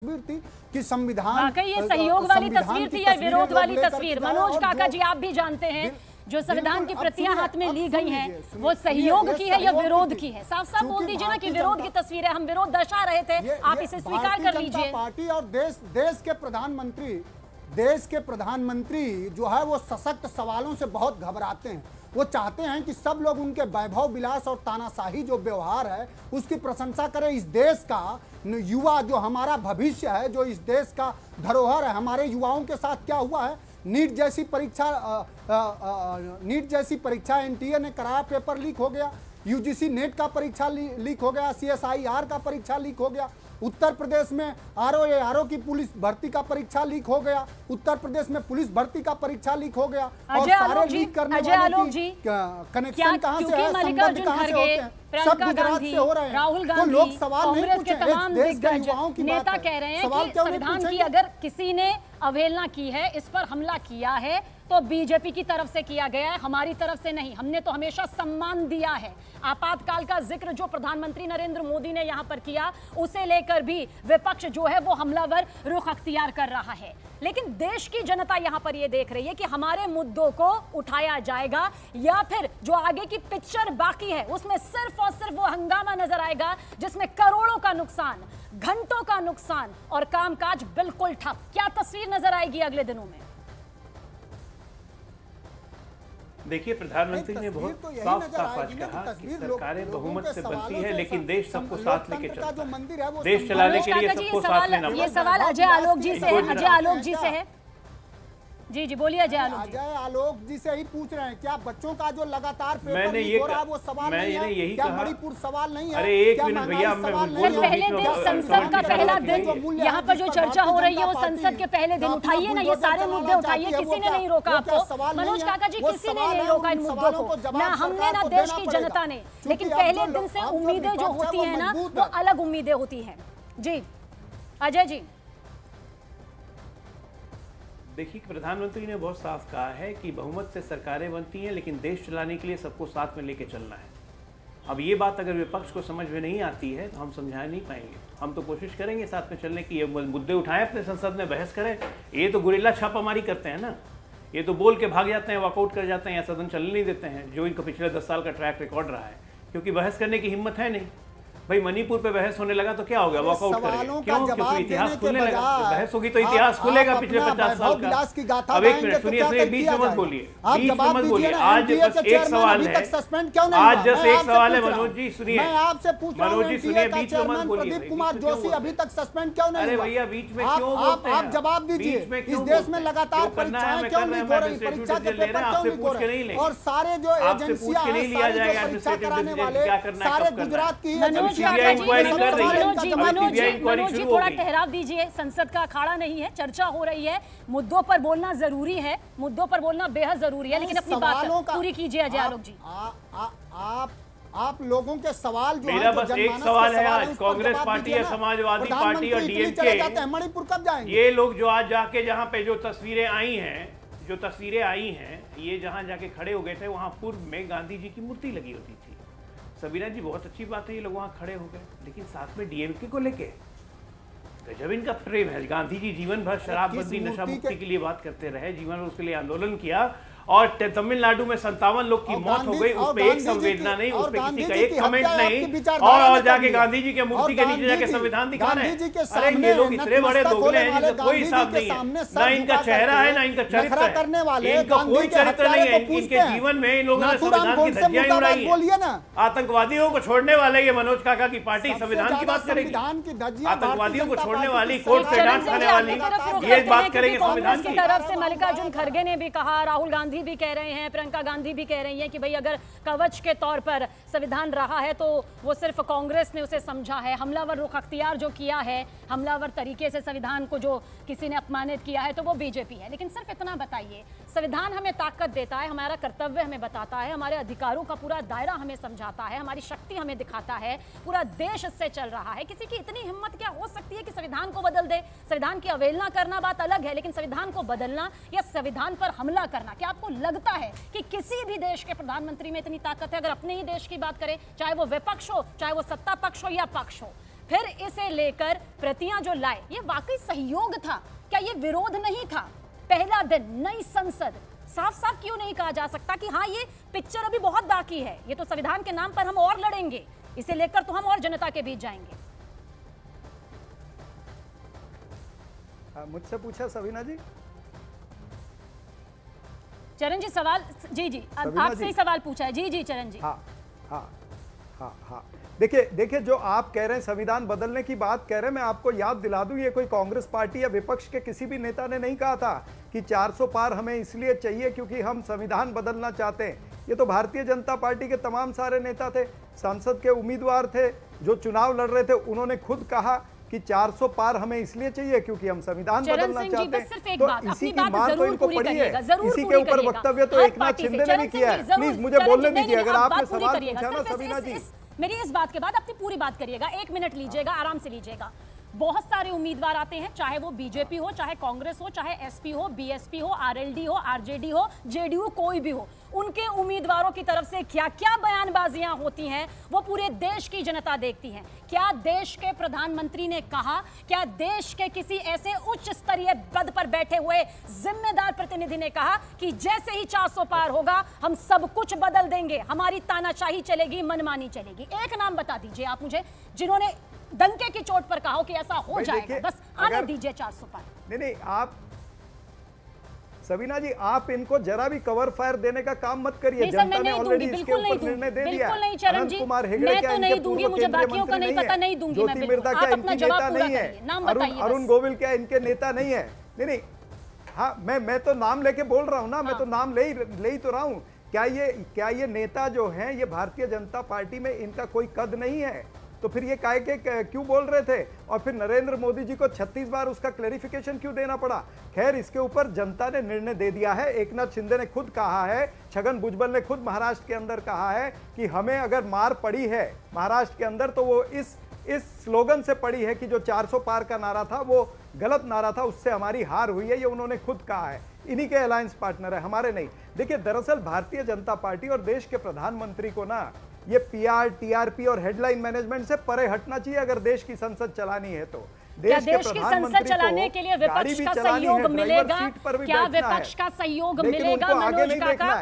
तस्वीर थी कि संविधान वाकई ये सहयोग वाली तस्वीर थी या विरोध वाली तस्वीर? मनोज काका जी, आप भी जानते हैं जो संविधान की प्रतियां हाथ में ली गई हैं वो सहयोग की है या विरोध की है? साफ साफ बोल दीजिए ना कि विरोध की तस्वीर है, हम विरोध दर्शा रहे थे, आप इसे स्वीकार कर लीजिए। पार्टी और देश के प्रधानमंत्री जो है वो सशक्त सवालों से बहुत घबराते हैं। वो चाहते हैं कि सब लोग उनके वैभव विलास और तानाशाही जो व्यवहार है उसकी प्रशंसा करें। इस देश का युवा जो हमारा भविष्य है, जो इस देश का धरोहर है, हमारे युवाओं के साथ क्या हुआ है? नीट जैसी परीक्षा एनटीए ने कराया, पेपर लीक हो गया। यूजीसी नेट का परीक्षा लीक हो गया, सीएसआईआर का परीक्षा लीक हो गया। उत्तर प्रदेश में आरओ की पुलिस भर्ती का परीक्षा लीक हो गया। उत्तर प्रदेश में पुलिस भर्ती का परीक्षा लीक हो गया। और सारे लीक करने वालों की कनेक्शन कहां से है, संबंध कहां से होते हैं? सब गुजरात से हो रहे हैं। राहुल गांधी, लोग सवाल नहीं कांग्रेस के तमाम दिग्गज नेता कह रहे हैं कि संविधान की अगर किसी ने अवहेलना की है, इस पर हमला किया है तो बीजेपी की तरफ से किया गया है, हमारी तरफ से नहीं। हमने तो हमेशा सम्मान दिया है। आपातकाल का जिक्र जो प्रधानमंत्री नरेंद्र मोदी ने यहां पर किया, उसे लेकर भी विपक्ष जो है वो हमलावर रुख अख्तियार कर रहा है। लेकिन देश की जनता यहां पर ये देख रही है कि हमारे मुद्दों को उठाया जाएगा या फिर जो आगे की पिक्चर बाकी है उसमें सिर्फ और सिर्फ वो हंगामा नजर आएगा जिसमें करोड़ों का नुकसान, घंटों का नुकसान और कामकाज बिल्कुल ठप। क्या तस्वीर नजर आएगी अगले दिनों में? देखिए, प्रधानमंत्री ने बहुत साफ साफ आज कहा कि सरकारें बहुमत से बनती है लेकिन देश सबको साथ लेके चलता है। देश चलाने के लिए सबको साथ लेना। ये सवाल अजय आलोक जी से है। अजय आलोक जी से है। जी जी बोलिए अजय आलोक जी। अजय आलोक जी से ही पूछ रहे हैं, क्या बच्चों का जो लगातार पेपर लीक हो रहा है वो सवाल नहीं है? क्या मणिपुर सवाल नहीं है? अरे एक मिनट भैया, पहले दिन संसद का पहला दिन, यहाँ पर जो चर्चा हो रही है वो संसद के पहले दिन उठाइए ना, ये सारे मुद्दे उठाइए। किसी ने नहीं रोका आपको मनोज काका जी, किसी ने नहीं रोका इन मुद्दों को, ना हमने ना देश की जनता ने। लेकिन पहले दिन से उम्मीदें जो होती है ना वो अलग उम्मीदें होती हैं। जी अजय जी। देखिए, प्रधानमंत्री ने बहुत साफ कहा है कि बहुमत से सरकारें बनती हैं लेकिन देश चलाने के लिए सबको साथ में लेके चलना है। अब ये बात अगर विपक्ष को समझ में नहीं आती है तो हम समझा नहीं पाएंगे। हम तो कोशिश करेंगे साथ में चलने की, ये मुद्दे उठाएं, अपने संसद में बहस करें। ये तो गुरिल्ला छापामारी करते हैं ना, ये तो बोल के भाग जाते हैं, वॉकआउट कर जाते हैं या सदन चलने नहीं देते हैं, जो इनका पिछले 10 साल का ट्रैक रिकॉर्ड रहा है। क्योंकि बहस करने की हिम्मत है नहीं। भाई मणिपुर पे बहस होने लगा तो क्या हो गया? वॉकआउट करेंगे। क्यों? क्योंकि इतिहास खुलने लगा। बहस होगी तो इतिहास खुलेगा पिछले 50 साल का। अब एक मिनट सुनिए, बीच में मत बोलिए, बीच में मत बोलिए। आज बस एक सवाल है, आज जस्ट एक सवाल है। मनोज जी सुनिए, मनोज जी सुनिए, बीच में मत बोलिए। प्रदीप कुमार जोशी अभी तक सस्पेंड क्यों नहीं? अरे भैया बीच में क्यों बोलते हैं? आप जवाब दीजिए। इस देश में लगातार परीक्षाएं क्यों नहीं हो रही? परीक्षा के पेपर क्यों नहीं हो रहे? और सारे जो एजेंसियां परीक्षा कराने वाले सारे गुजरात की मनोज जी थोड़ा ठहराव दीजिए। संसद का अखाड़ा नहीं है, चर्चा हो रही है, मुद्दों पर बोलना जरूरी है, मुद्दों पर बोलना बेहद जरूरी है, लेकिन अपनी बात पूरी कीजिए अजय आलोक जी। आप लोगों के सवाल जो मेरा बस एक सवाल है, आज कांग्रेस पार्टी है, समाजवादी पार्टी और डीएमके, मणिपुर कब जाएंगे? ये लोग जो आज जाके जहाँ पे जो तस्वीरें आई हैं, ये जहाँ जाके खड़े हो गए थे, वहाँ पूर्व में गांधी जी की मूर्ति लगी होती थी। सबीना जी बहुत अच्छी बात है, ये लोग वहाँ खड़े हो गए, लेकिन साथ में डीएमके को लेके गजब इनका प्रेम है। गांधी जी जीवन भर शराबबंदी नशा मुक्ति के लिए बात करते रहे, जीवन भर उसके लिए आंदोलन किया और तमिलनाडु में 57 लोग की मौत हो गई, उस पे एक संवेदना नहीं, उस पे किसी का एक कमेंट नहीं, और जाके गांधी जी के मूर्ति के नीचे जाके संविधान दिखा रहे हैं। अरे ये लोग इतने बड़े दोगले हैं जिनका कोई हिसाब नहीं है, ना इनका चेहरा है ना इनका चरित्र है, इनका कोई चरित्र नहीं है। इनके जीवन में इन लोगों ने संविधान की धज्जियां उड़ाई है। आतंकवादियों को छोड़ने वाले ये मनोज काका की पार्टी संविधान की बात करेगी, आतंकवादियों को छोड़ने वाली, कोर्ट से डांट खाने वाली, ये बात करेंगे संविधान की तरफ से। मल्लिकार्जुन खड़गे ने भी कहा, राहुल गांधी भी कह रहे हैं, प्रियंका गांधी भी कह रही हैं कि भाई अगर कवच के तौर पर संविधान रहा है तो वो सिर्फ कांग्रेस ने उसे समझा है। हमलावर रुख अख्तियार जो किया है, हमलावर तरीके से संविधान को जो किसी ने अपमानित किया है तो वो बीजेपी है। लेकिन सिर्फ इतना बताइए, संविधान हमें ताकत देता है, हमारा कर्तव्य हमें बताता है, हमारे अधिकारों का पूरा दायरा हमें समझाता है, हमारी शक्ति हमें दिखाता है, पूरा देश इससे चल रहा है। किसी की इतनी हिम्मत क्या हो सकती है कि संविधान को बदल दे? संविधान की अवहेलना करना बात अलग है, लेकिन संविधान को बदलना या संविधान पर हमला करना, क्या आपको लगता है कि किसी भी देश के प्रधानमंत्री में इतनी ताकत है? अगर अपने ही देश की बात करें, चाहे वो विपक्ष हो, चाहे वो सत्ता पक्ष हो या पक्ष हो, फिर इसे लेकर प्रतियां जो लाए, ये वाकई सहयोग था क्या? ये विरोध नहीं था? पहला दिन, नई संसद, साफ साफ क्यों नहीं कहा जा सकता कि हाँ ये पिक्चर अभी बहुत बाकी है, ये तो संविधान के नाम पर हम और लड़ेंगे, इसे लेकर तो हम और जनता के बीच जाएंगे। मुझसे पूछा सवीना जी? चरण जी सवाल, जी आपसे ही सवाल पूछा है। जी चरण जी। हाँ। देखिए जो आप कह रहे हैं संविधान बदलने की बात कह रहे हैं, मैं आपको याद दिला दूं, ये कोई कांग्रेस पार्टी या विपक्ष के किसी भी नेता ने नहीं कहा था कि 400 पार हमें इसलिए चाहिए क्योंकि हम संविधान बदलना चाहते हैं। ये तो भारतीय जनता पार्टी के तमाम सारे नेता थे, सांसद के उम्मीदवार थे जो चुनाव लड़ रहे थे, उन्होंने खुद कहा कि 400 पार हमें इसलिए चाहिए क्योंकि हम संविधान बदलना चाहते हैं। तो इसी की मार तो इनको पड़ी है, इसी के ऊपर वक्तव्य तो एकनाथ शिंदे ने भी किया है। प्लीज मुझे बोलने दीजिए, अगर आपने सवाल पूछा ना सवीना जी। मेरी इस बात के बाद अपनी पूरी बात करिएगा, 1 मिनट लीजिएगा, आराम से लीजिएगा। बहुत सारे उम्मीदवार आते हैं, चाहे वो बीजेपी हो, चाहे कांग्रेस हो, चाहे एसपी हो, बीएसपी हो, आरएलडी हो, आरजेडी हो, जेडीयू, कोई भी हो, उनके उम्मीदवारों की तरफ से क्या क्या बयानबाजियां होती हैं वो पूरे देश की जनता देखती है। क्या देश के प्रधानमंत्री ने कहा, क्या देश के किसी ऐसे उच्च स्तरीय पद पर बैठे हुए जिम्मेदार प्रतिनिधि ने कहा कि जैसे ही 400 पार होगा हम सब कुछ बदल देंगे, हमारी तानाशाही चलेगी, मनमानी चलेगी? एक नाम बता दीजिए आप मुझे जिन्होंने डंके की चोट पर कहा कि ऐसा हो जाएगा, बस आने दीजिए 400 पार। नहीं, आप सवीना जी, आप इनको जरा भी कवर फायर देने का काम मत करिए। जनता ने ऑलरेडी इसके ऊपर निर्णय दे दिया। अनंत कुमार हेगड़े क्या इनके पूर्व केंद्रीय मंत्री नहीं है? ज्योति मिर्धा क्या इनकी नेता नहीं है? अरुण गोविल क्या इनके नेता नहीं है? नहीं, हाँ मैं तो नाम लेके बोल रहा हूँ ना, मैं तो नाम ले ही तो रहा हूँ। क्या ये नेता जो हैं ये भारतीय जनता पार्टी में इनका कोई कद नहीं है? तो फिर ये काहे के क्यों बोल रहे थे? और फिर नरेंद्र मोदी जी को 36 बार उसका क्लैरिफिकेशन क्यों देना पड़ा? खैर, इसके ऊपर जनता ने निर्णय दे दिया है। एकनाथ शिंदे ने खुद कहा है, छगन भुजबल ने खुद महाराष्ट्र के अंदर कहा है कि हमें अगर मार पड़ी है महाराष्ट्र के अंदर तो वो इस स्लोगन से पड़ी है कि जो 400 पार का नारा था वो गलत नारा था, उससे हमारी हार हुई है, ये उन्होंने खुद कहा है। इन्हीं के अलायंस पार्टनर है, हमारे नहीं। देखिए, दरअसल भारतीय जनता पार्टी और देश के प्रधानमंत्री को ना ये पीआर, टीआरपी और हेडलाइन मैनेजमेंट से परे हटना चाहिए अगर देश की संसद चलानी है तो। देश की संसद चलाने के लिए विपक्ष का सहयोग मिलेगा? क्या विपक्ष का सहयोग मिलेगा? मनोज काका,